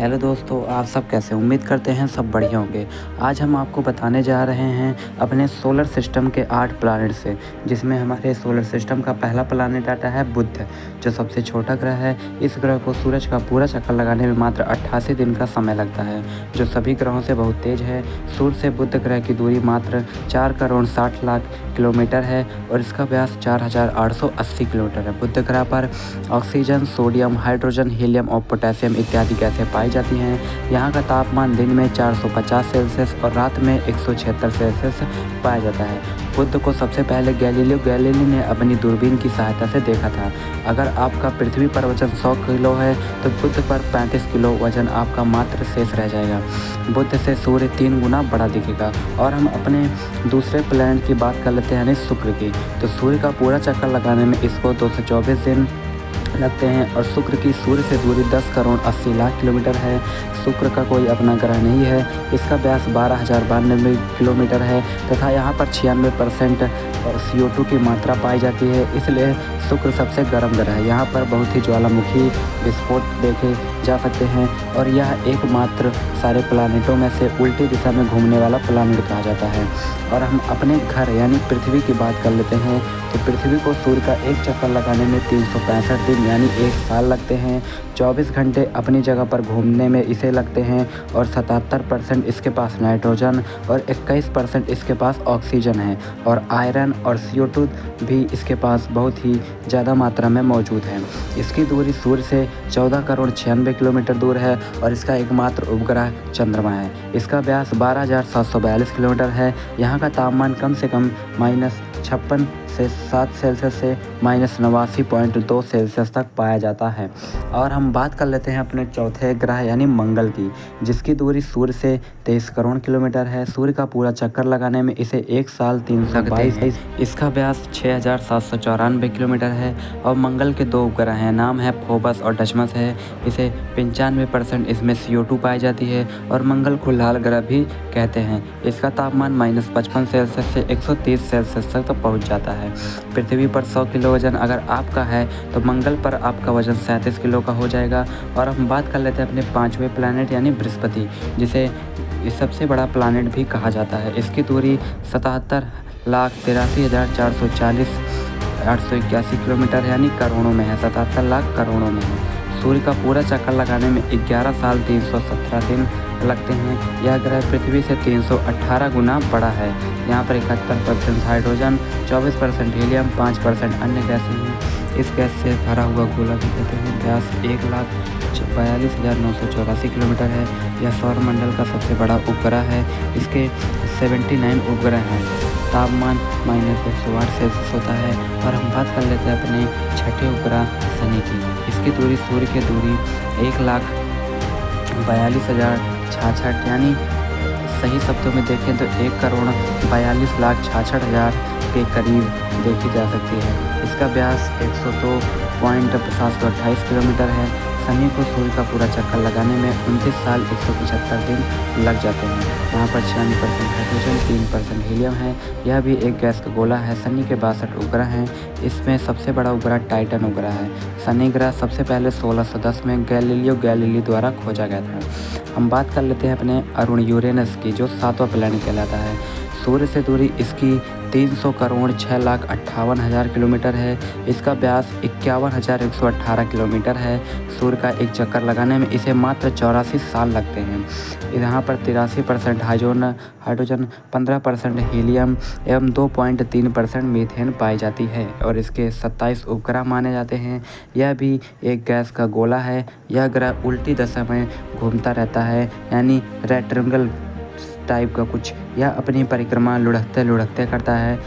Hello दोस्तों, आप सब कैसे? उम्मीद करते हैं सब बढ़िया होंगे। आज हम आपको बताने जा रहे हैं अपने सोलर सिस्टम के 8 प्लैनेट से, जिसमें हमारे सोलर सिस्टम का पहला प्लैनेट आता है बुध, जो सबसे छोटा ग्रह है। इस ग्रह को सूरज का पूरा चक्कर लगाने में मात्र 88 दिन का समय लगता है, जो सभी ग्रहों से बहुत तेज है। सूर्य से बुध ग्रह की दूरी मात्र 4 करोड़ 60 लाख किलोमीटर है और इसका व्यास 4880 किलोमीटर है। बुध ग्रह पर ऑक्सीजन, सोडियम, हाइड्रोजन, हीलियम और पोटेशियम इत्यादि गैसें पाई जाती हैं। यहाँ का तापमान दिन में 450 सेल्सियस और रात में 176 सेल्सियस पाया जाता है। बुध को सबसे पहले गैलीलियो गैलीली ने अपनी दूरबीन की सहायता से देखा था। अगर आपका पृथ्वी पर वजन 100 किलो है तो बुध पर 35 किलो वजन आपका मात्र शेष रह जाएगा। बुध से सूर्य 3 गुना बड़ा दिखेगा। और हम अपने दूसरे प्लैनेट की बात कर लेते हैं, यानी शुक्र की। तो सूर्य का पूरा चक्कर लगाने में इसको 224 दिन लगते हैं और शुक्र की सूर्य से दूरी 10 करोड़ 80 लाख किलोमीटर है। शुक्र का कोई अपना ग्रह नहीं है। इसका व्यास 12,092 किलोमीटर है तथा यहाँ पर 96% और CO2 की मात्रा पाई जाती है, इसलिए शुक्र सबसे गर्म ग्रह है। यहाँ पर बहुत ही ज्वालामुखी विस्फोट देखे जा सकते हैं और यह एकमात्र सारे प्लैनेटों में से उल्टी दिशा में घूमने वाला प्लैनेट कहा जाता है। और हम अपने घर यानी पृथ्वी की बात कर लेते हैं, तो पृथ्वी को सूर्य का एक चक्कर लगाने में 365 दिन यानी 1 साल लगते हैं। 24 घंटे अपनी जगह पर घूमने में इसे लगते हैं और 77% इसके पास नाइट्रोजन और 21% इसके पास ऑक्सीजन है और आयरन और CO2 भी इसके पास बहुत ही ज़्यादा मात्रा में मौजूद है। इसकी दूरी सूर्य से 14 करोड़ 96 किलोमीटर दूर है और इसका एकमात्र उपग्रह चंद्रमा है। इसका व्यास 12,742 किलोमीटर है। यहाँ का तापमान कम से कम -56 से 7 सेल्सियस से -89.2 सेल्सियस तक पाया जाता है। और हम बात कर लेते हैं अपने चौथे ग्रह यानी मंगल की, जिसकी दूरी सूर्य से 23 करोड़ किलोमीटर है। सूर्य का पूरा चक्कर लगाने में इसे 1 साल 322। इसका व्यास 6,794 किलोमीटर है और मंगल के 2 उपग्रह हैं, नाम है फोबस और डचमस है। इसे 95% इसमें CO2 पाई जाती है और मंगल को लाल ग्रह भी कहते हैं। इसका तापमान -55 सेल्सियस से 130 सेल्सियस तक पहुँच जाता है। पृथ्वी पर 100 किलो वजन अगर आपका है तो मंगल पर आपका वजन 37 किलो का हो जाएगा। और हम बात कर लेते हैं अपने 5वें प्लैनेट यानी बृहस्पति, जिसे इस सबसे बड़ा प्लैनेट भी कहा जाता है। इसकी दूरी 77,83,440 881 किलोमीटर यानी करोड़ों में है, 77 लाख करोड़ों में है। सूर्य का पूरा चक्कर लगाने में 11 साल 317 दिन लगते हैं। यह ग्रह पृथ्वी से 318 गुना बड़ा है। यहाँ पर 71% हाइड्रोजन, 24% हीलियम, 5% अन्य गैसें हैं। इस गैस से भरा हुआ गोला भी कहते हैं। व्यास 1,42,984 किलोमीटर है। यह सौरमंडल का सबसे बड़ा उपग्रह है। इसके 79 उपग्रह हैं। तापमान -108 सेल्सियस होता है। और हम बात कर लेते हैं अपने छठे उपग्रह शनि की। इसकी दूरी सूर्य की दूरी 1,42,066 यानी सही शब्दों में देखें तो 1,42,66,000 के करीब देखी जा सकती है। इसका व्यास 102.728 किलोमीटर है। शनि को सूर्य का पूरा चक्कर लगाने में 29 साल 175 दिन लग जाते हैं। यहाँ पर 96% हाइड्रोजन, 3% हीलियम है। यह भी एक गैस का गोला है। शनि के 62 उपग्रह हैं। इसमें सबसे बड़ा उपग्रह टाइटन उपग्रह है। शनि ग्रह सबसे पहले 1610 में गैलीलियो गैलीली द्वारा खोजा गया था। हम बात कर लेते हैं अपने अरुण यूरेनस की, जो 7वां प्लैनेट कहलाता है। सूर्य से दूरी इसकी 300 करोड़ 6,58,000 किलोमीटर है। इसका व्यास 51,118 किलोमीटर है। सूर्य का एक चक्कर लगाने में इसे मात्र 84 साल लगते हैं। यहाँ पर 83% हाइड्रोजन, 15% हीलियम एवं 2.3% मीथेन पाई जाती है और इसके 27 उपग्रह माने जाते हैं। यह भी एक गैस का गोला है। यह ग्रह उल्टी दिशा में घूमता रहता है, यानी रेक्टेंगल टाइप का कुछ। यह अपनी परिक्रमा लुढ़कते लुढ़कते करता है।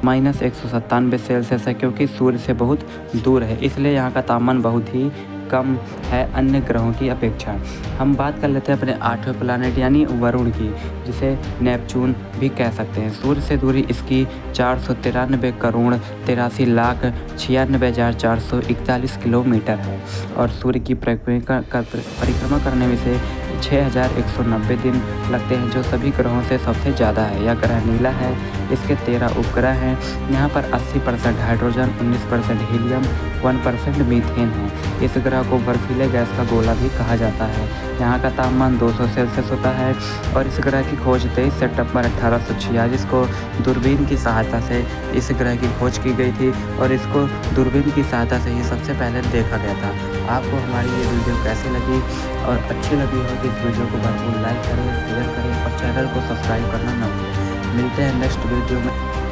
-197 सेल्सियस है, क्योंकि सूर्य से बहुत दूर है, इसलिए यहाँ का तापमान बहुत ही कम है अन्य ग्रहों की अपेक्षा। हम बात कर लेते हैं अपने 8वें प्लैनेट यानी वरुण की, जिसे नेपच्यून भी कह सकते हैं। सूर्य से दूरी इसकी 493 करोड़ 83 लाख 96,441 किलोमीटर है और सूर्य की परिक्रमा करने में से 6,190 दिन लगते हैं, जो सभी ग्रहों से सबसे ज़्यादा है। यह ग्रह नीला है। इसके 13 उपग्रह हैं। यहाँ पर 80% हाइड्रोजन, 19% हीलियम, 1% मीथेन है। इस ग्रह को बर्फीले गैस का गोला भी कहा जाता है। यहाँ का तापमान 200 सेल्सियस होता है और इस ग्रह की खोज 23 सितंबर 1846 को दूरबीन की सहायता से इस ग्रह की खोज की गई थी और इसको दूरबीन की सहायता से ही सबसे पहले देखा गया था। आपको हमारी ये वीडियो कैसी लगी और अच्छी लगी हो तो इस वीडियो को भरपूर लाइक करें, शेयर करें और चैनल को सब्सक्राइब करना न भूलें। मिलते हैं नेक्स्ट वीडियो में।